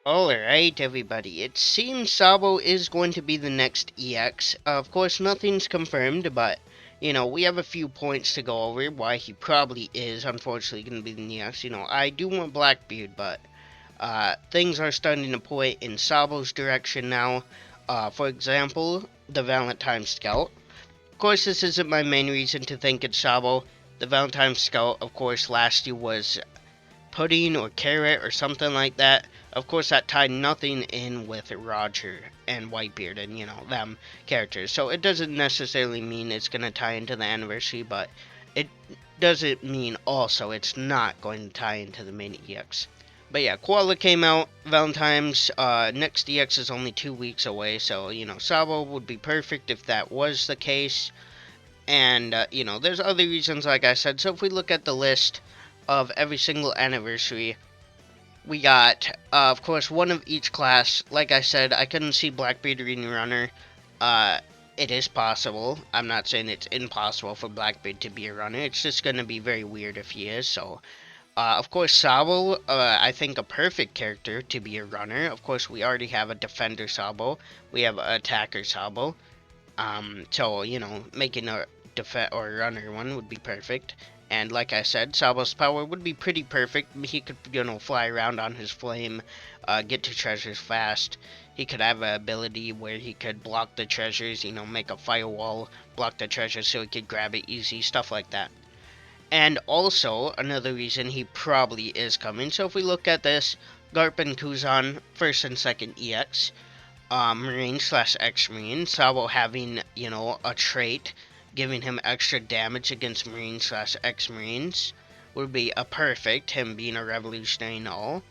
Alright, everybody. It seems Sabo is going to be the next EX. Of course, nothing's confirmed, but, we have a few points to go over why he probably is, unfortunately, going to be the EX. I do want Blackbeard, but things are starting to point in Sabo's direction now. For example, the Valentine Scout. Of course, this isn't my main reason to think it's Sabo. The Valentine Scout, of course, last year was pudding or carrot or something like that. Of course, that tied nothing in with Roger and Whitebeard and, them characters. So it doesn't necessarily mean it's going to tie into the anniversary, but it doesn't mean also it's not going to tie into the main EX. But yeah, Koala came out. Valentine's next EX is only 2 weeks away, so, Sabo would be perfect if that was the case. And, there's other reasons, like I said. So if we look at the list of every single anniversary, we got, of course, one of each class. Like I said, I couldn't see Blackbeard being a runner. It is possible. I'm not saying it's impossible for Blackbeard to be a runner. It's just going to be very weird if he is. So, of course, Sabo, I think a perfect character to be a runner. Of course, we already have a defender Sabo. We have an attacker Sabo. So, making a or runner one would be perfect. And like I said, Sabo's power would be pretty perfect. He could, fly around on his flame, get to treasures fast. He could have an ability where he could block the treasures, make a firewall, block the treasures so he could grab it easy, stuff like that. And also, another reason he probably is coming. So if we look at this, Garp and Kuzan, first and second EX. Marine/X-Marine. Sabo having, a trait giving him extra damage against Marine/X-Marines would be a perfect, him being a revolutionary and all.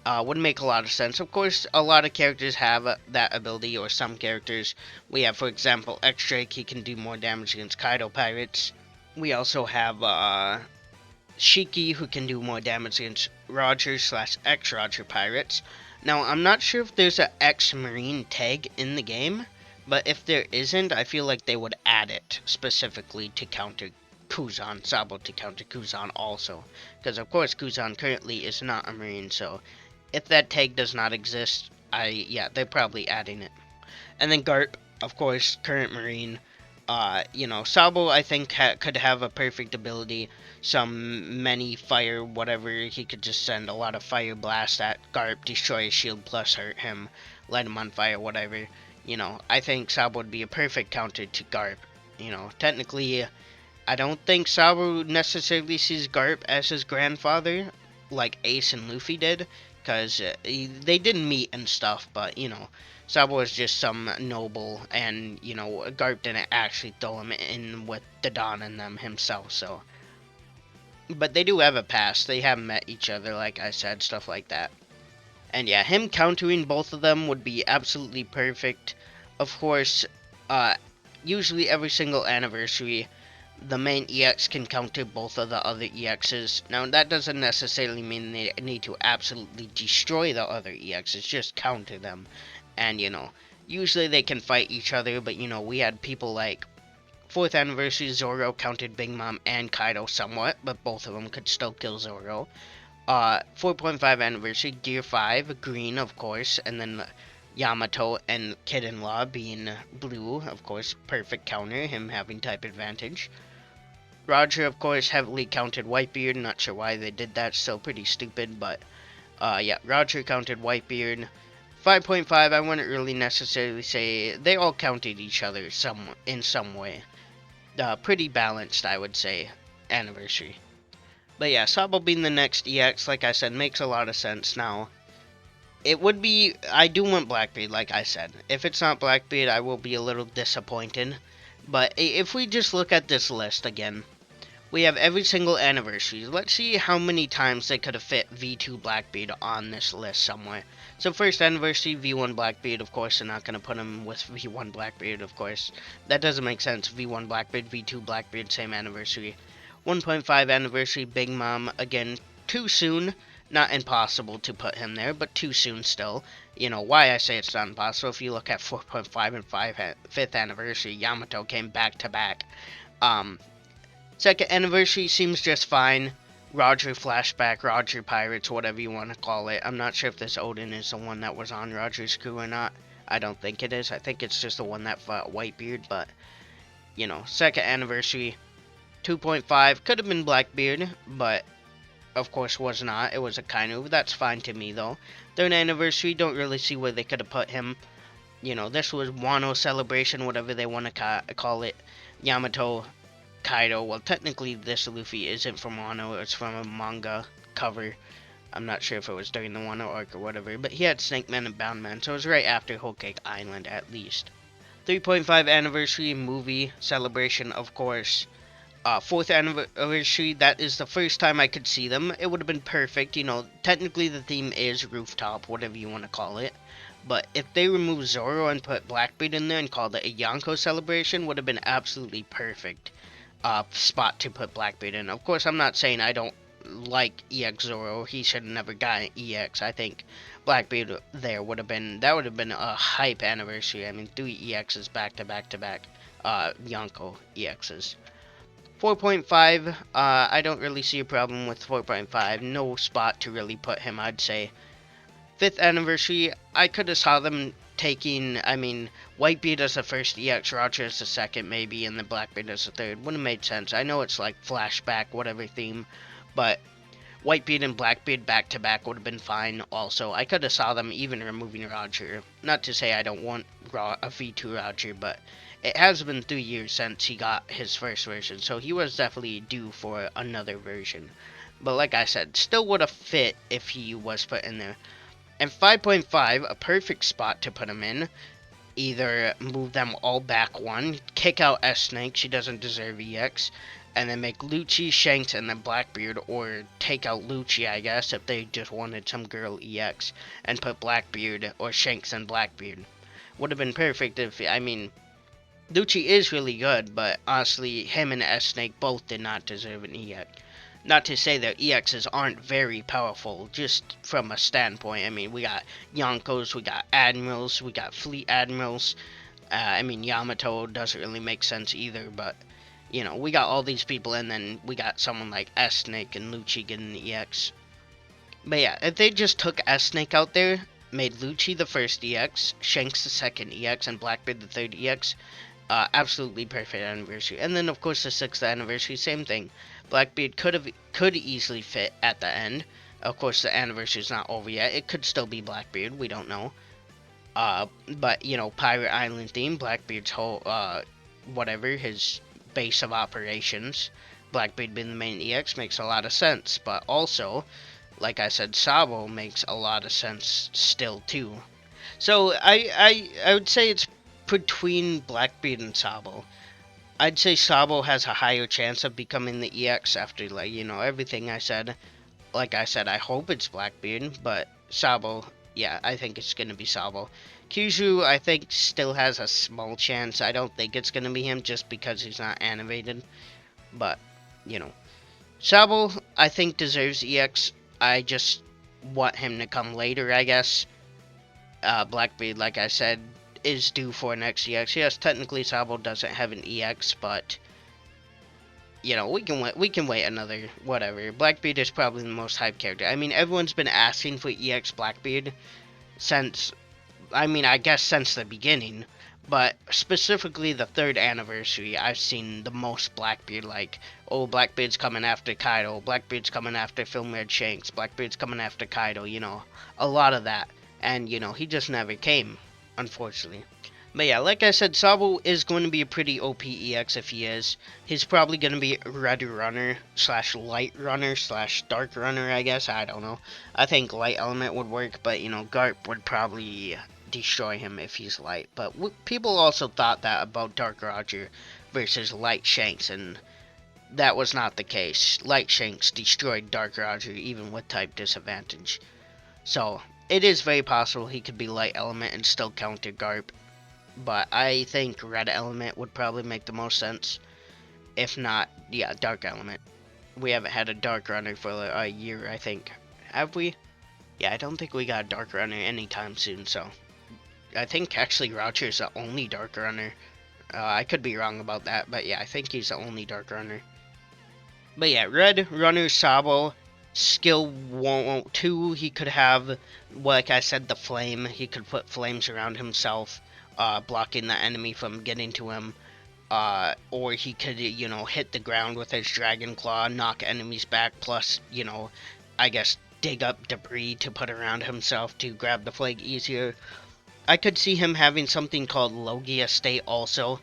Would make a lot of sense. Of course, a lot of characters have that ability, or some characters. We have, for example, X-Drake, he can do more damage against Kaido pirates. We also have Shiki, who can do more damage against Roger/X-Roger pirates. Now, I'm not sure if there's an X-Marine tag in the game, but if there isn't, I feel like they would add it specifically to counter Kuzan, Sabo to counter Kuzan also. Because, of course, Kuzan currently is not a Marine, so if that tag does not exist, they're probably adding it. And then Garp, of course, current Marine. Sabo, I think, could have a perfect ability. Many fire, whatever. He could just send a lot of fire blast at Garp, destroy his shield, plus hurt him, light him on fire, whatever. I think Sabo would be a perfect counter to Garp. Technically, I don't think Sabo necessarily sees Garp as his grandfather, like Ace and Luffy did, because they didn't meet and stuff, but, Sabo was just some noble, and, Garp didn't actually throw him in with the Don and them himself, so. But they do have a past. They have met each other, like I said, stuff like that. And yeah, him countering both of them would be absolutely perfect. Of course, usually every single anniversary, the main EX can counter both of the other EXs. Now, that doesn't necessarily mean they need to absolutely destroy the other EXs, just counter them. And, usually they can fight each other, but, we had people like 4th Anniversary, Zoro countered Big Mom and Kaido somewhat, but both of them could still kill Zoro. 4.5 Anniversary, Gear 5, green, of course, and then Yamato and Kid-in-Law being blue, of course, perfect counter, him having type advantage. Roger, of course, heavily counted Whitebeard, not sure why they did that, still pretty stupid, but, Roger counted Whitebeard. 5.5, I wouldn't really necessarily say, they all counted each other in some way. Pretty balanced, I would say, anniversary. But yeah, Sabo being the next EX, like I said, makes a lot of sense now. It would be, I do want Blackbeard, like I said. If it's not Blackbeard, I will be a little disappointed. But if we just look at this list again, we have every single anniversary. Let's see how many times they could have fit V2 Blackbeard on this list somewhere. So first anniversary, V1 Blackbeard, of course, they're not going to put him with V1 Blackbeard, of course. That doesn't make sense. V1 Blackbeard, V2 Blackbeard, same anniversary. 1.5 anniversary, Big Mom, again, too soon. Not impossible to put him there, but too soon still. Why I say it's not impossible, if you look at 4.5 and 5th anniversary, Yamato came back to back. Second anniversary seems just fine. Roger Flashback, Roger Pirates, whatever you want to call it. I'm not sure if this Odin is the one that was on Roger's crew or not. I don't think it is. I think it's just the one that fought Whitebeard, but, you know, 2nd anniversary, 2.5. Could have been Blackbeard, but of course was not. It was a Kainu. That's fine to me, though. 3rd anniversary, don't really see where they could have put him. You know, this was Wano Celebration, whatever they want to call it. Yamato, Kaido. Well, technically, this Luffy isn't from Wano. It's from a manga cover. I'm not sure if it was during the Wano arc or whatever. But he had Snake Man and Bound Man, so it was right after Whole Cake Island, at least. 3.5 anniversary movie celebration, of course. 4th anniversary, that is the first time I could see them. It would have been perfect. You know, technically the theme is rooftop, whatever you want to call it. But if they removed Zoro and put Blackbeard in there and called it a Yonko celebration, would have been absolutely perfect spot to put Blackbeard in. Of course, I'm not saying I don't like EX Zoro. He should have never gotten EX. I think Blackbeard there would have been, that would have been a hype anniversary. I mean, 3 EXs back to back to back. Yonko EXs. 4.5, I don't really see a problem with 4.5. No spot to really put him, I'd say. 5th anniversary, I could have saw them taking, I mean, Whitebeard as the first EX, Roger as the second maybe, and then Blackbeard as the third. Would have made sense. I know it's like flashback, whatever theme, but Whitebeard and Blackbeard back to back would have been fine also. I could have saw them even removing Roger. Not to say I don't want a V2 Roger, but it has been 3 years since he got his first version, so he was definitely due for another version. But like I said, still would have fit if he was put in there. And 5.5, a perfect spot to put him in. Either move them all back one, kick out S-Snake, she doesn't deserve EX, and then make Lucci, Shanks, and then Blackbeard, or take out Lucci, I guess, if they just wanted some girl EX, and put Blackbeard, or Shanks and Blackbeard. Would have been perfect if, I mean, Lucci is really good, but honestly, him and S-Snake both did not deserve an EX. Not to say that EXs aren't very powerful, just from a standpoint. I mean, we got Yonkos, we got Admirals, we got Fleet Admirals. I mean, Yamato doesn't really make sense either, but, you know, we got all these people, and then we got someone like S-Snake and Lucci getting the EX. But yeah, if they just took S-Snake out there, made Lucci the first EX, Shanks the second EX, and Blackbeard the third EX, absolutely perfect anniversary. And then, of course, the 6th anniversary, same thing. Blackbeard could easily fit at the end. Of course, the anniversary is not over yet. It could still be Blackbeard. We don't know. But, you know, Pirate Island theme, Blackbeard's whole, whatever, his base of operations. Blackbeard being the main EX makes a lot of sense. But also, like I said, Sabo makes a lot of sense still, too. So, I would say it's between Blackbeard and Sabo. I'd say Sabo has a higher chance of becoming the EX after, like, you know, everything I said. Like I said, I hope it's Blackbeard, but Sabo, yeah, I think it's going to be Sabo. Kyuju, I think, still has a small chance. I don't think it's going to be him just because he's not animated. But, you know, Sabo, I think, deserves EX. I just want him to come later, I guess. Blackbeard, like I said, is due for an EX. Yes, technically Sabo doesn't have an EX, but, you know, we can wait another, whatever. Blackbeard is probably the most hyped character. I mean, everyone's been asking for EX Blackbeard since, I mean, I guess since the beginning, but specifically the 3rd anniversary, I've seen the most Blackbeard, like, oh, Blackbeard's coming after Kaido, Blackbeard's coming after Film Red Shanks, Blackbeard's coming after Kaido, you know, a lot of that. And, you know, he just never came, unfortunately. But yeah, like I said, Sabo is going to be a pretty OP EX if he is. He's probably going to be Red Runner / Light Runner / Dark Runner, I guess. I don't know. I think Light Element would work, but, you know, Garp would probably destroy him if he's light. But people also thought that about Dark Roger versus Light Shanks, and that was not the case. Light Shanks destroyed Dark Roger even with type disadvantage. So, it is very possible he could be Light Element and still counter Garp. But I think Red Element would probably make the most sense. If not, yeah, Dark Element. We haven't had a Dark Runner for a year, I think. Have we? Yeah, I don't think we got a Dark Runner anytime soon, so. I think actually Roger's the only Dark Runner. I could be wrong about that, but yeah, I think he's the only Dark Runner. But yeah, Red Runner Sabo, skill 2, he could have, like I said, the flame. He could put flames around himself, blocking the enemy from getting to him. Or he could, hit the ground with his Dragon Claw, knock enemies back, plus, I guess dig up debris to put around himself to grab the flag easier. I could see him having something called Logia State also.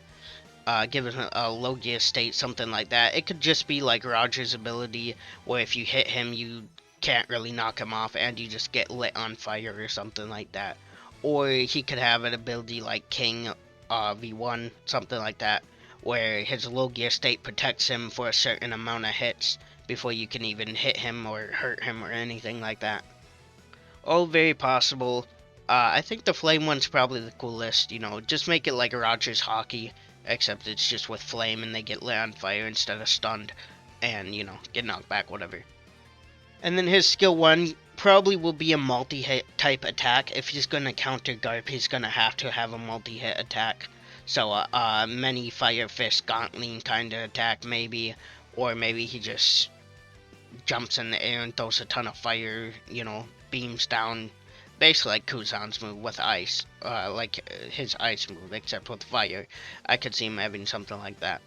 Given a Logia State, something like that. It could just be like Roger's ability, where if you hit him, you can't really knock him off, and you just get lit on fire or something like that. Or he could have an ability like King V1, something like that, where his Logia State protects him for a certain amount of hits before you can even hit him or hurt him or anything like that. All very possible. I think the flame one's probably the coolest, just make it like Roger's hockey, except it's just with flame and they get lit on fire instead of stunned and, get knocked back, whatever. And then his skill 1 probably will be a multi-hit type attack. If he's going to counter Garp, he's going to have a multi-hit attack. So, many Fire Fist Gauntlet kind of attack, maybe. Or maybe he just jumps in the air and throws a ton of fire, beams down. Basically like Kuzan's move with ice, like his ice move, except with fire. I could see him having something like that.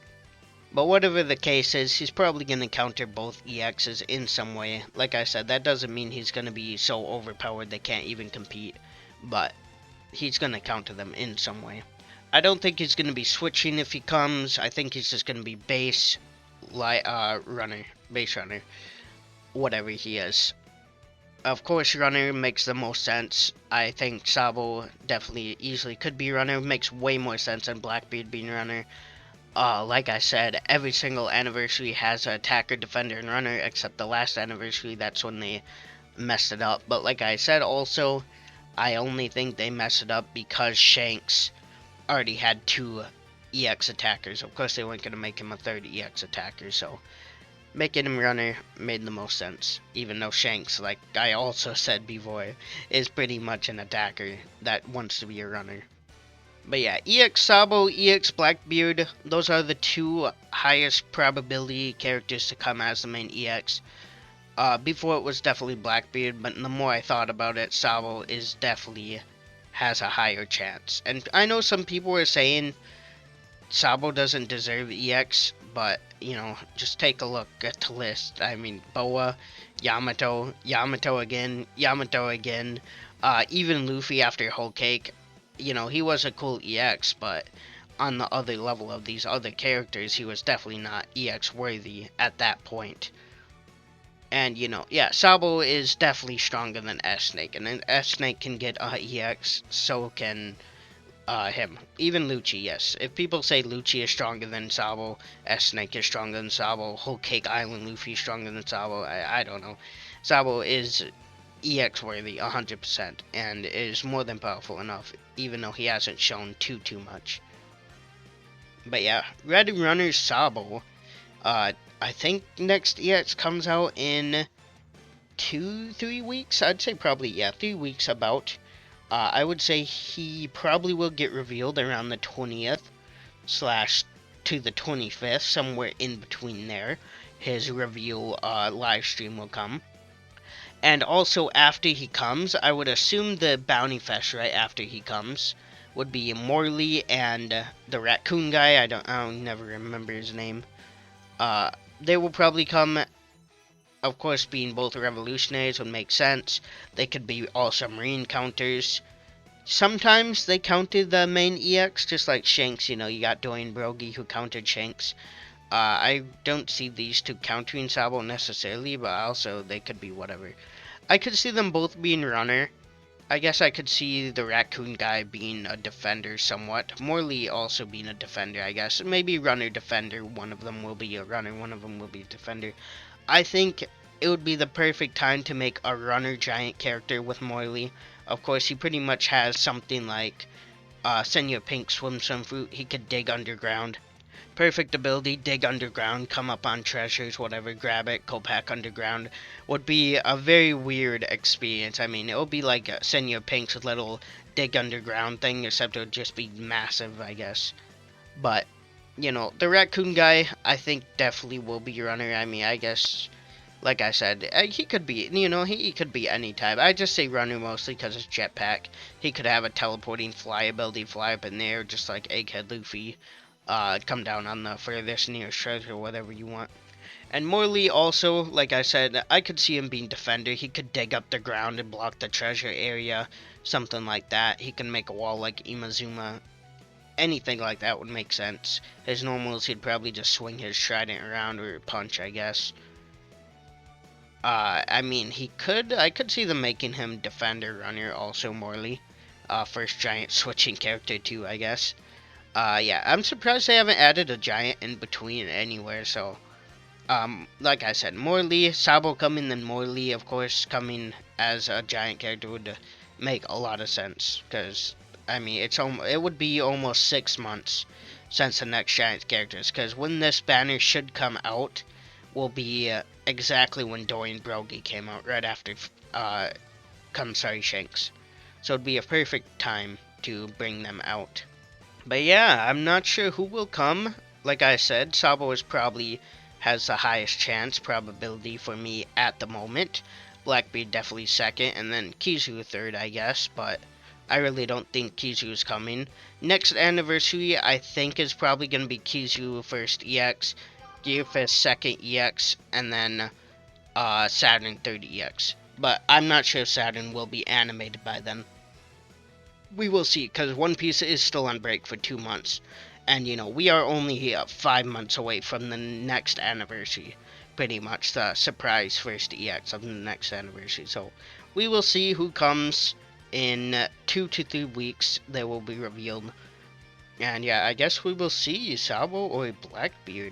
But whatever the case is, he's probably going to counter both EXs in some way. Like I said, that doesn't mean he's going to be so overpowered they can't even compete, but he's going to counter them in some way. I don't think he's going to be switching if he comes. I think he's just going to be base runner, whatever he is. Of course, runner makes the most sense. I think Sabo definitely easily could be runner. Makes way more sense than Blackbeard being runner. Like I said, every single anniversary has an attacker, defender, and runner, except the last anniversary, that's when they messed it up. But like I said also, I only think they messed it up because Shanks already had 2 EX attackers. Of course, they weren't going to make him a 3rd EX attacker, so making him runner made the most sense, even though Shanks, like I also said before, is pretty much an attacker that wants to be a runner. But yeah, EX Sabo, EX Blackbeard, those are the 2 highest probability characters to come as the main EX. Before it was definitely Blackbeard, but the more I thought about it, Sabo is definitely has a higher chance. And I know some people are saying Sabo doesn't deserve EX, but, just take a look at the list. I mean, Boa, Yamato again, even Luffy after Whole Cake. He was a cool EX, but on the other level of these other characters, he was definitely not EX worthy at that point. And, yeah, Sabo is definitely stronger than S-Snake, and then S-Snake can get EX, so can him. Even Lucci, yes. If people say Lucci is stronger than Sabo, S-Snake is stronger than Sabo, Whole Cake Island Luffy is stronger than Sabo, I don't know. Sabo is EX worthy 100% and is more than powerful enough, even though he hasn't shown too much. But yeah, Red Runner Sabo, I think next EX comes out in 2-3 weeks. I'd say probably, 3 weeks about. I would say he probably will get revealed around the 20th / to the 25th, somewhere in between there. His reveal live stream will come. And also after he comes, I would assume the Bounty Fest right after he comes would be Morley and the raccoon guy. I never remember his name. They will probably come. Of course, being both revolutionaries would make sense. They could be all submarine counters. Sometimes they counted the main EX, just like Shanks. You got Dorian Brogy who countered Shanks. I don't see these 2 countering Sabo necessarily, but also they could be whatever. I could see them both being runner. I guess I could see the raccoon guy being a defender somewhat. Morley also being a defender, I guess. Maybe runner defender. One of them will be a runner, one of them will be a defender. I think it would be the perfect time to make a runner giant character with Morley. Of course, he pretty much has something like Senor Pink Swim Fruit. He could dig underground. Perfect ability, dig underground, come up on treasures, whatever, grab it, go back underground. Would be a very weird experience. I mean, it would be like Senor Pink's little dig underground thing, except it would just be massive, I guess. But you know, the raccoon guy, I think definitely will be runner. I mean, I guess, like I said, he could be, you know, he could be any type. I just say runner mostly because it's jetpack. He could have a teleporting fly ability, fly up in there, just like Egghead Luffy. Come down on the furthest nearest treasure, whatever you want. And Morley also, like I said, I could see him being defender. He could dig up the ground and block the treasure area, something like that. He can make a wall like Imazuma. Anything like that would make sense. His normals, he'd probably just swing his trident around or punch, I guess. I mean, I could see them making him defender runner also, Morley. First giant switching character too, I guess. Yeah, I'm surprised they haven't added a giant in between anywhere, so... like I said, Morley, Sabo coming, then Morley, of course, coming as a giant character would make a lot of sense. Because, I mean, it would be almost 6 months since the next giant characters. Because when this banner should come out will be exactly when Dorian Brogy came out, right after Kamsari Shanks. So it'd be a perfect time to bring them out. But yeah, I'm not sure who will come. Like I said, Sabo is probably has the highest chance probability for me at the moment. Blackbeard definitely second, and then Kizu third, I guess, but I really don't think Kizu is coming. Next anniversary, I think, is probably going to be Kizu first EX, Gearfist second EX, and then Saturn third EX. But I'm not sure if Saturn will be animated by then. We will see, because One Piece is still on break for 2 months. And, you know, we are only 5 months away from the next anniversary. Pretty much the surprise first EX of the next anniversary. So, we will see who comes in 2 to 3 weeks. They will be revealed. And yeah, I guess we will see Sabo or Blackbeard.